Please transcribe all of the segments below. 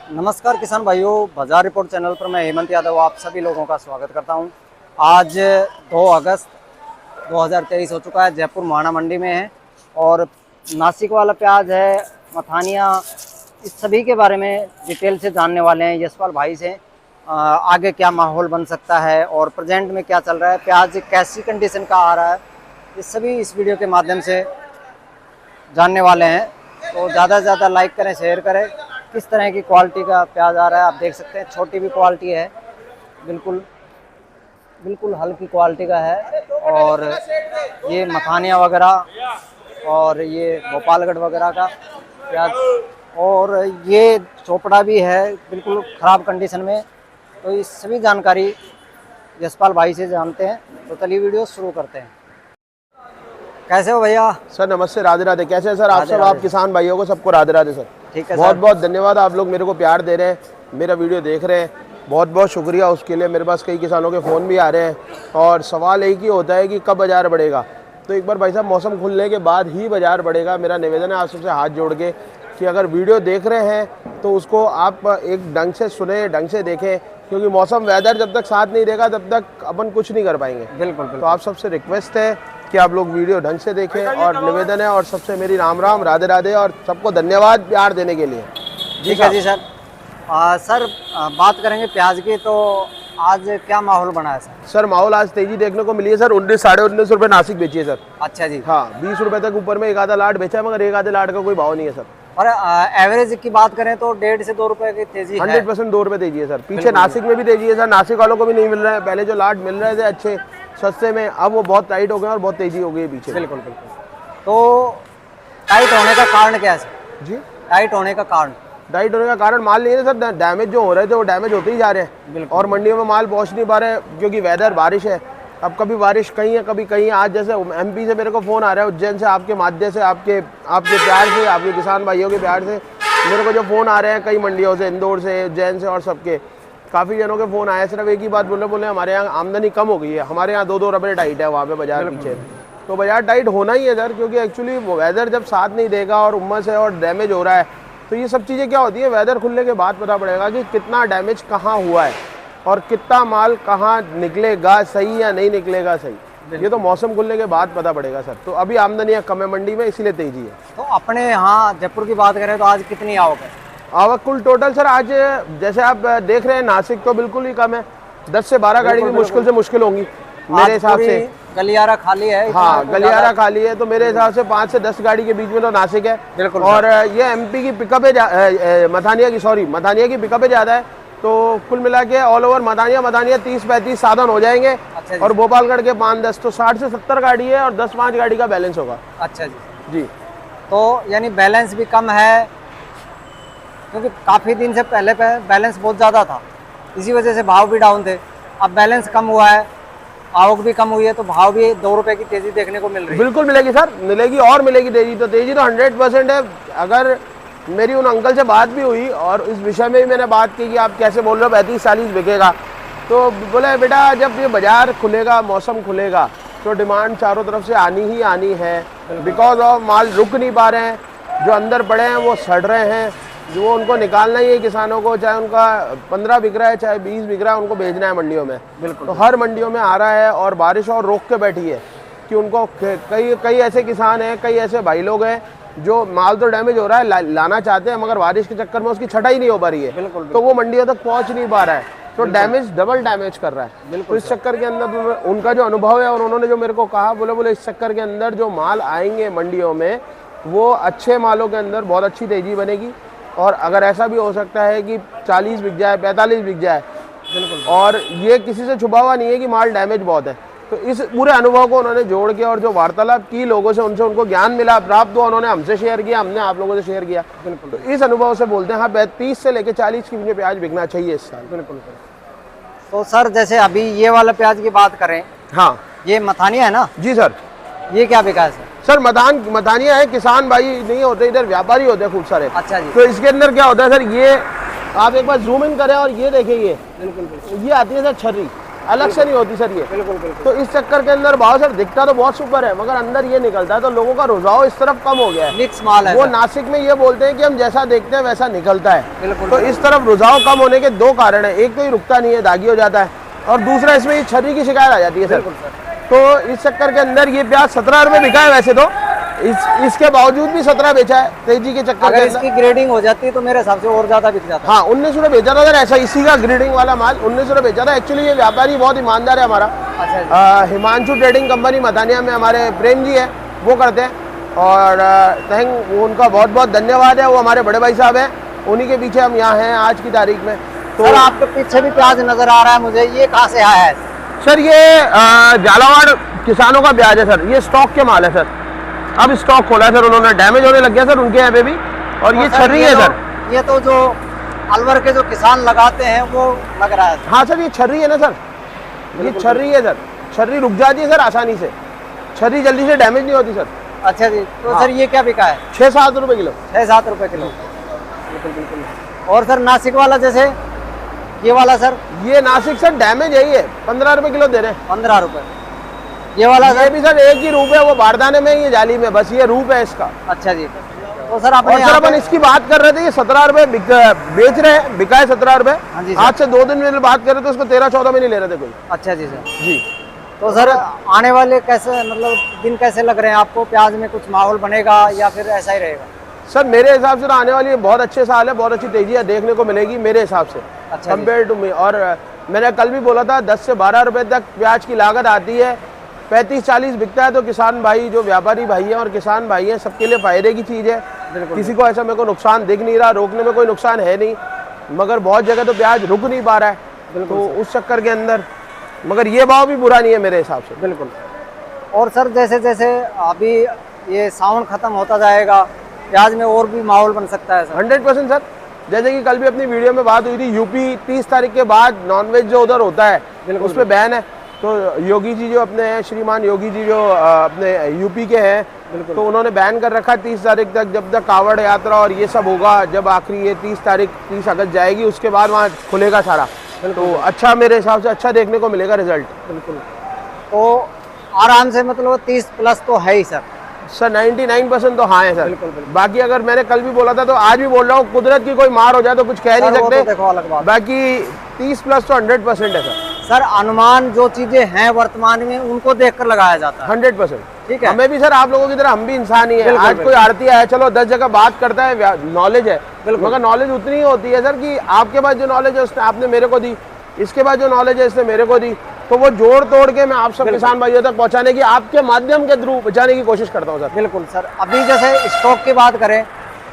नमस्कार किसान भाइयों, बाजार रिपोर्ट चैनल पर मैं हेमंत यादव आप सभी लोगों का स्वागत करता हूं। आज 2 अगस्त 2023 हो चुका है। जयपुर मुहाना मंडी में है और नासिक वाला प्याज है, मथानिया, इस सभी के बारे में डिटेल से जानने वाले हैं यशपाल भाई से। आगे क्या माहौल बन सकता है और प्रेजेंट में क्या चल रहा है, प्याज कैसी कंडीशन का आ रहा है, ये सभी इस वीडियो के माध्यम से जानने वाले हैं। तो ज़्यादा से ज़्यादा लाइक करें, शेयर करें। किस तरह की क्वालिटी का प्याज आ रहा है आप देख सकते हैं। छोटी भी क्वालिटी है, बिल्कुल हल्की क्वालिटी का है। और ये मखानिया वगैरह और ये भोपालगढ़ वगैरह का प्याज, और ये चोपड़ा भी है बिल्कुल ख़राब कंडीशन में। तो ये सभी जानकारी यशपाल भाई से जानते हैं। तो चलिए वीडियो शुरू करते हैं। कैसे हो भैया? सर नमस्ते, राधे राधे। कैसे हैं सर आप सब? आप किसान भाइयों को सबको राधे राधे सर। ठीक है, बहुत बहुत धन्यवाद, आप लोग मेरे को प्यार दे रहे हैं, मेरा वीडियो देख रहे हैं, बहुत बहुत शुक्रिया उसके लिए। मेरे पास कई किसानों के फ़ोन भी आ रहे हैं और सवाल एक ही होता है कि कब बाज़ार बढ़ेगा। तो एक बार भाई साहब मौसम खुलने के बाद ही बाज़ार बढ़ेगा। मेरा निवेदन है आप सबसे हाथ जोड़ के कि अगर वीडियो देख रहे हैं तो उसको आप एक ढंग से सुने, ढंग से देखें, क्योंकि मौसम वेदर जब तक साथ नहीं देगा तब तक अपन कुछ नहीं कर पाएंगे। बिल्कुल। तो आप सबसे रिक्वेस्ट है कि आप लोग वीडियो ढंग से देखें और निवेदन है, और सबसे मेरी राम राम, राधे राधे, और सबको धन्यवाद प्यार देने के लिए। ठीक है जी सर। सर बात करेंगे प्याज की, तो आज क्या माहौल बना है सर? सर माहौल आज तेजी देखने को मिली है सर। 19 साढ़े 19 रुपये नासिक बेची है सर। अच्छा जी। हाँ, 20 रुपये तक ऊपर में एक आधा लाट बेचा है, मगर एक आधे लाट का कोई भाव नहीं है सर। और एवरेज की बात करें तो 1.5 से 2 रुपए की तेजी है। 100% 2 रुपये तेजी है सर। पीछे नासिक में भी तेजी है सर। नासिक वालों को भी नहीं मिल रहा है। पहले जो लाट मिल रहे थे अच्छे सस्ते में, अब वो बहुत टाइट हो गए और बहुत तेजी हो गई है पीछे। बिल्कुल। तो टाइट होने का कारण क्या है सर? जी, टाइट होने का कारण? टाइट होने का कारण माल नहीं है सर, डैमेज जो हो रहे थे वो डैमेज होते ही जा रहे हैं और मंडियों में माल पहुंच नहीं पा रहे हैं, क्योंकि वेदर बारिश है। अब कभी बारिश कहीं है, कभी कहीं। आज जैसे एमपी से मेरे को फ़ोन आ रहा है, उज्जैन से, आपके माध्यम से, आपके प्यार से, आपके किसान भाइयों के प्यार से मेरे को जो फ़ोन आ रहे हैं कई मंडियों से, इंदौर से, उज्जैन से, और सबके काफ़ी जनों के फ़ोन आए। सिर्फ एक ही बात बोले हमारे यहाँ आमदनी कम हो गई है। हमारे यहाँ 2-2 रुपये टाइट है वहाँ पे बाजार पीछे। तो बाजार टाइट होना ही है सर, क्योंकि एक्चुअली वेदर जब साथ नहीं देगा और उम्मस है और डैमेज हो रहा है, तो ये सब चीज़ें क्या होती है, वेदर खुलने के बाद पता पड़ेगा कि कितना डैमेज कहाँ हुआ है और कितना माल कहाँ निकलेगा सही या नहीं निकलेगा सही। ये तो मौसम खुलने के बाद पता पड़ेगा सर। तो अभी आमदनियाँ कम है मंडी में, इसीलिए तेजी है। तो अपने यहाँ जयपुर की बात करें तो आज कितनी आवक है? आवक कुल टोटल सर आज जैसे आप देख रहे हैं, नासिक तो बिल्कुल ही कम है। 10 से 12 गाड़ी भी मुश्किल से मुश्किल होंगी मेरे हिसाब से। गलियारा खाली है। हाँ, गलियारा खाली है, तो मेरे हिसाब से 5 से 10 गाड़ी के बीच में तो नासिक है। बिल्कुल। और ये एमपी की पिकअप है, मथानिया की पिकअप है ज़्यादा है। तो कुल मिला के ऑल ओवर मथानिया 30-35 साधन हो जाएंगे। अच्छा, और भोपालगढ़ के 5-10, तो 60 से 70 गाड़ी है और 10-5 गाड़ी का बैलेंस होगा। अच्छा जी। जी, तो यानी बैलेंस भी कम है, क्योंकि काफ़ी दिन से पहले बैलेंस बहुत ज़्यादा था, इसी वजह से भाव भी डाउन थे। अब बैलेंस कम हुआ है, आवक भी कम हुई है, तो भाव भी 2 रुपए की तेजी देखने को मिल रही है। बिल्कुल मिलेगी सर, मिलेगी और मिलेगी तेजी तो 100% है। अगर मेरी उन अंकल से बात भी हुई और इस विषय में भी मैंने बात की कि आप कैसे बोल रहे हो 35-40 बिकेगा, तो बोले बेटा जब ये बाजार खुलेगा, मौसम खुलेगा, तो डिमांड चारों तरफ से आनी ही आनी है। बिकॉज ऑफ माल रुक नहीं पा रहे हैं, जो अंदर पड़े हैं वो सड़ रहे हैं, जो उनको निकालना ही है किसानों को, चाहे उनका 15 बिक रहा है चाहे 20 बिक रहा है, उनको भेजना है मंडियों में। बिल्कुल। तो हर मंडियों में आ रहा है और बारिश और रोक के बैठी है कि उनको कई ऐसे किसान हैं, कई ऐसे भाई लोग हैं जो माल तो डैमेज हो रहा है, लाना चाहते हैं, मगर बारिश के चक्कर में उसकी छटाई नहीं हो पा रही है। बिल्कुल। तो वो मंडियों तक पहुंच नहीं पा रहा है, तो डबल डैमेज कर रहा है। बिल्कुल। तो इस चक्कर के अंदर उनका जो अनुभव है और उन्होंने जो मेरे को कहा, बोले इस चक्कर के अंदर जो माल आएंगे मंडियों में, वो अच्छे मालों के अंदर बहुत अच्छी तेजी बनेगी। और अगर ऐसा भी हो सकता है कि 40 बिक जाए, 45 बिक जाए। बिल्कुल। और ये किसी से छुपा हुआ नहीं है कि माल डैमेज बहुत है। तो इस पूरे अनुभव को उन्होंने जोड़ के और जो वार्तालाप की लोगों से, उनसे उनको ज्ञान मिला, प्राप्त हुआ, उन्होंने हमसे शेयर किया, हमने आप लोगों से शेयर किया। बिल्कुल। तो इस अनुभव से बोलते हैं हाँ 30 से लेकर 40 के बीच में प्याज बिकना चाहिए इस साल। बिल्कुल। तो सर जैसे अभी ये वाला प्याज की बात करें, हाँ, ये मथानिया है ना? जी सर। ये क्या बिका है सर? सर मथानिया है, किसान भाई नहीं होते इधर, व्यापारी होते हैं खूब सारे। अच्छा जी। तो इसके अंदर क्या होता है सर, ये आप एक बार जूम इन करें और ये देखेंगे, बिल्कुल ये आती है सर छर्री। अलग से नहीं होती सर ये। बिल्कुल बिल्कुल। तो इस चक्कर के अंदर भाव सर दिखता तो बहुत सुपर है, मगर अंदर ये निकलता है, तो लोगों का रुझाव इस तरफ कम हो गया है। मिक्स माल है वो सर। नासिक में ये बोलते हैं कि हम जैसा देखते हैं वैसा निकलता है। बिल्कुल। तो इस तरफ रुझाव कम होने के दो कारण है, एक तो ये रुकता नहीं है, दागी हो जाता है, और दूसरा इसमें ये छर्री की शिकायत आ जाती है सर। बिल्कुल सर। तो इस चक्कर के अंदर ये प्याज 17 रुपये बिका है वैसे तो, इसके बावजूद भी 17 बेचा है तेजी के चक्कर अगर के इसकी ग्रेडिंग हो जाती तो मेरे हिसाब से और ज्यादा बिक जाता। हाँ 19 रुपये बेचा था सर, ऐसा इसी का ग्रेडिंग वाला माल 19 रुपये बेचा था। एक्चुअली ये व्यापारी बहुत ईमानदार है हमारा। अच्छा जी। हिमांशु ट्रेडिंग कंपनी मतानिया में हमारे प्रेम जी है, वो करते हैं, और थैंक उनका बहुत बहुत धन्यवाद है। वो हमारे बड़े भाई साहब हैं, उन्हीं के पीछे हम यहाँ हैं आज की तारीख में। तो सर आपके पीछे भी प्याज नजर आ रहा है मुझे, ये कहाँ से आया है? सर ये झालावाड़ किसानों का प्याज है सर, ये स्टॉक के माल है सर। अब स्टॉक खोला है सर उन्होंने, डैमेज होने लग गया सर उनके यहाँ पे भी, और ये छर्री है सर। ये तो जो अलवर के जो किसान लगाते हैं वो लग रहा है। हाँ सर ये छर्री है ना सर, ये छर्री है सर, छर्री रुक जाती है सर आसानी से, छर्री जल्दी से डैमेज नहीं होती सर। अच्छा जी। तो हाँ। सर ये क्या बिका है? 6-7 रुपये किलो। 6-7 रुपए किलो। बिल्कुल बिल्कुल। और सर नासिक वाला जैसे ये वाला सर? ये नासिक सर डैमेज है, ये 15 रुपये किलो दे रहे हैं। 15 रुपए। ये वाला ये सर? भी सर एक ही रूप है, वो बारदाने में, ये जाली में, बस ये रूप है इसका। अच्छा जी। तो सर अपने और सर अपन इसकी बात कर रहे थे, ये 17 रुपये बेच रहे हैं, बिका है 17 रुपये। हाँ जी। आज से 2 दिन पहले बात कर रहे थे, उसको 13-14 में नहीं ले रहे थे कोई। अच्छा जी सर। जी। तो सर आने वाले कैसे मतलब दिन कैसे लग रहे हैं आपको? प्याज में कुछ माहौल बनेगा या फिर ऐसा ही रहेगा? सर मेरे हिसाब से तो आने वाली बहुत अच्छे साल है, बहुत अच्छी तेजी देखने को मिलेगी मेरे हिसाब से, अच्छा कंपेयर टू मी। और मैंने कल भी बोला था 10 से 12 रुपए तक प्याज की लागत आती है, 35-40 बिकता है। तो किसान भाई जो व्यापारी भाई हैं और किसान भाई हैं, सबके लिए फायदे की चीज़ है। किसी को ऐसा मेरे को नुकसान दिख नहीं रहा, रोकने में कोई नुकसान है नहीं, मगर बहुत जगह तो प्याज रुक नहीं पा रहा है, तो उस चक्कर के अंदर, मगर ये भाव भी बुरा नहीं है मेरे हिसाब से। बिल्कुल। और सर जैसे जैसे अभी ये सावन खत्म होता जाएगा, प्याज में और भी माहौल बन सकता है सर? 100% सर। जैसे कि कल भी अपनी वीडियो में बात हुई थी, यूपी 30 तारीख के बाद नॉनवेज जो उधर होता है उस पर बैन है। तो योगी जी जो अपने हैं, श्रीमान योगी जी जो अपने यूपी के हैं, तो उन्होंने बैन कर रखा है 30 तारीख तक, जब तक कावड़ यात्रा और ये सब होगा, जब आखिरी ये 30 अगस्त जाएगी, उसके बाद वहाँ खुलेगा सारा। तो अच्छा मेरे हिसाब से अच्छा देखने को मिलेगा रिजल्ट। बिल्कुल। तो आराम से मतलब 30+ तो है ही सर? सर 99% तो हाँ है सर। बिल्कुल बिल्कुल। बाकी अगर मैंने कल भी बोला था तो आज भी बोल रहा हूँ, कुदरत की कोई मार हो जाए तो कुछ कह नहीं सकते। देखो अलग बात। बाकी 30+ तो 100% है सर। सर अनुमान जो चीजें हैं वर्तमान में उनको देखकर लगाया जाता है। 100%। ठीक है। हमें भी सर आप लोगों की तरह हम भी इंसान ही है। बिल्कुल, आज कोई आरती है, चलो 10 जगह बात करता है, नॉलेज है, मगर नॉलेज उतनी ही होती है सर कि आपके पास जो नॉलेज है उसने आपने मेरे को दी, इसके बाद जो नॉलेज है इसने मेरे को दी, तो वो जोड़ तोड़ के मैं आप सब किसान भाइयों तक पहुंचाने की, आपके माध्यम के थ्रू पहुंचाने की कोशिश करता हूं सर। बिल्कुल सर। अभी जैसे स्टॉक की बात करें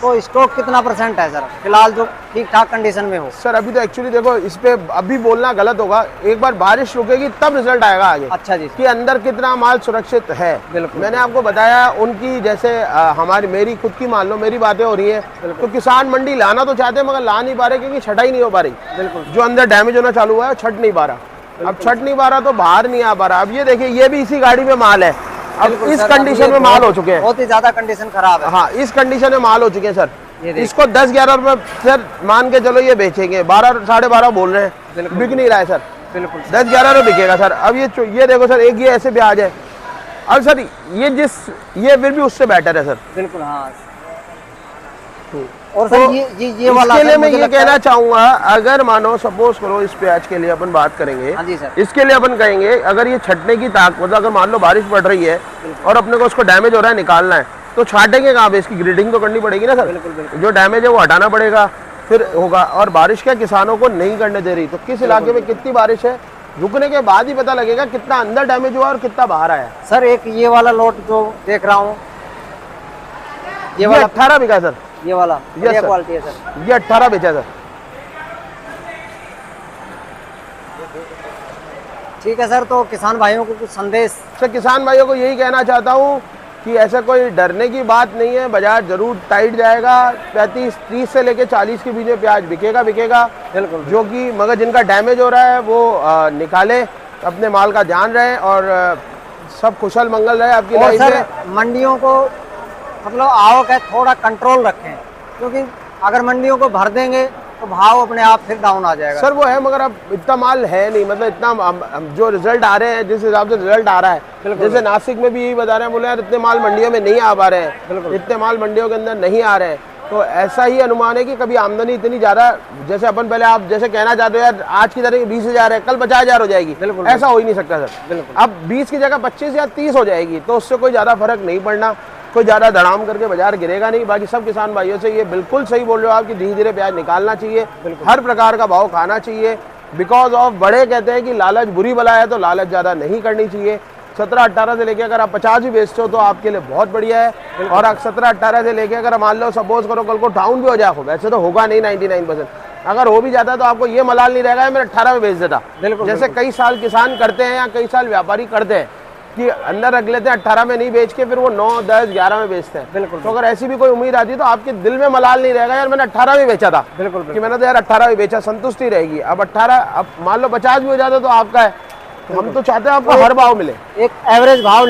तो स्टॉक कितना % है सर फिलहाल जो ठीक ठाक कंडीशन में हो? सर अभी तो एक्चुअली देखो, इस पे अभी बोलना गलत होगा, एक बार बारिश रुकेगी तब रिजल्ट आएगा आगे। अच्छा जी। कि अंदर कितना माल सुरक्षित है। बिल्कुल। मैंने आपको बताया उनकी, जैसे हमारी मेरी खुद की मान लो मेरी बातें हो रही है, तो किसान मंडी लाना तो चाहते हैं मगर ला नहीं पा रहे, क्योंकि छटाई नहीं हो पा रही। बिल्कुल। जो अंदर डैमेज होना चालू हुआ है छट नहीं पा रहा। अब छट नहीं पा रहा तो बाहर नहीं आ पा रहा। अब ये देखिए, ये भी इसी गाड़ी में माल है, अब इस कंडीशन में माल हो चुके हैं, बहुत ही ज्यादा कंडीशन खराब है। हाँ इस कंडीशन में माल हो चुके हैं सर। ये इसको 10-11 रुपए सर मान के चलो ये बेचेंगे, 12-12.5 बोल रहे हैं, बिक नहीं रहा है सर। बिल्कुल। 10-11 रुपए बिकेगा सर। अब ये देखो सर, एक ये ऐसे ब्याज है, अब सर ये फिर भी उससे बेटर है सर। बिल्कुल हाँ। और सर तो ये वाला इसके लिए सर मैं मुझे ये लगता कहना है- चाहूंगा, अगर मानो सपोज करो इस प्याज के लिए अपन बात करेंगे, हाँ जी सर। इसके लिए अपन कहेंगे अगर ये छटने की ताकत, मतलब अगर मान लो बारिश पड़ रही है और अपने को उसको डैमेज हो रहा है निकालना है, तो छाटेंगे कहाँ पे? इसकी ग्रेडिंग तो करनी पड़ेगी ना सर। बिल्कुल बिल्कुल। जो डैमेज है वो हटाना पड़ेगा, फिर होगा। और बारिश क्या किसानों को नहीं करने दे रही, तो किस इलाके में कितनी बारिश है, रुकने के बाद ही पता लगेगा कितना अंदर डैमेज हुआ और कितना बाहर आया। सर एक ये वाला लोट जो देख रहा हूँ, ये 18 बिका सर। ये वाला Yes, बढ़िया sir. क्वालिटी है सर। ये 18 बेचा सर। ठीक है सर। तो किसान भाइयों को कुछ संदेश? सर किसान भाइयों को यही कहना चाहता हूँ कि ऐसा कोई डरने की बात नहीं है, बाजार जरूर टाइट जाएगा। 35-30 से लेके 40 के बीच में प्याज बिकेगा। बिल्कुल। जो कि मगर जिनका डैमेज हो रहा है वो निकाले, अपने माल का ध्यान रहे और सब कुशल मंगल रहे आपकी और लाइफ सर में। मंडियों को मतलब आवक है थोड़ा कंट्रोल रखें, क्योंकि अगर मंडियों को भर देंगे तो भाव अपने आप फिर डाउन आ जाएगा। सर वो है, मगर अब इतना माल है नहीं, मतलब इतना जो रिजल्ट आ रहे हैं, जिस हिसाब से रिजल्ट आ रहा है, जैसे नासिक में भी यही बता रहे हैं, बोले यार इतने माल मंडियों में नहीं आ पा रहे हैं, इतने माल मंडियों के अंदर नहीं आ रहे हैं। तो ऐसा ही अनुमान है कि कभी आमदनी इतनी ज़्यादा, जैसे अपन पहले आप जैसे कहना चाहते हो यार आज की तारीख 20,000 है, कल 50,000 हो जाएगी, ऐसा हो ही नहीं सकता सर। अब 20 की जगह 25 या 30 हो जाएगी, तो उससे कोई ज़्यादा फर्क नहीं पड़ना, कोई ज़्यादा धड़ाम करके बाजार गिरेगा नहीं। बाकी सब किसान भाइयों से ये बिल्कुल सही बोल रहे हो आप कि धीरे धीरे प्याज निकालना चाहिए, हर प्रकार का भाव खाना चाहिए। बिकॉज ऑफ बड़े कहते हैं कि लालच बुरी बला है, तो लालच ज़्यादा नहीं करनी चाहिए। 17-18 से लेके अगर आप 50 भी बेचते हो तो आपके लिए बहुत बढ़िया है। और 17-18 से लेके अगर मान लो सपोज करो कल को डाउन भी हो जाए, वैसे तो होगा नहीं 99%, अगर हो भी जाता है तो आपको ये मलाल नहीं रहेगा मैं 18 में बेच देता, जैसे कई साल किसान करते हैं या कई साल व्यापारी करते हैं कि अंदर रख लेते हैं 18 में नहीं बेच के फिर वो 9, 10, 11 में बेचते हैं। तो अगर ऐसी भी कोई उम्मीद आती है तो आपके दिल में मलाल नहीं रहेगा यार मैंने 18 में बेचा था, कि मैंने तो यार 18 में बेचा, संतुष्टि रहेगी। अब 18, अब मान लो 50 भी हो जाता तो आपका है। हम तो चाहते हैं आपको हर भाव मिले, एक एवरेज भाव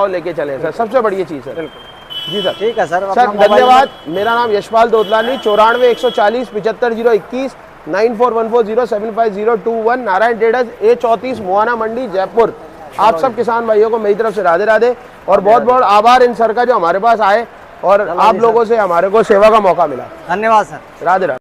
लेके चले सर, सबसे बढ़िया चीज़ है। जी सर, ठीक है सर। सर धन्यवाद। मेरा नाम यशपाल दोदलानी, 94 140 75 021 9414075021, नारायण ट्रेडर्स, A34 मुआना मंडी, जयपुर। आप सब किसान भाइयों को मेरी तरफ से राधे राधे और बहुत बहुत आभार इन सर का जो हमारे पास आए और आप लोगों से हमारे को सेवा का मौका मिला। धन्यवाद सर। राधे राधे।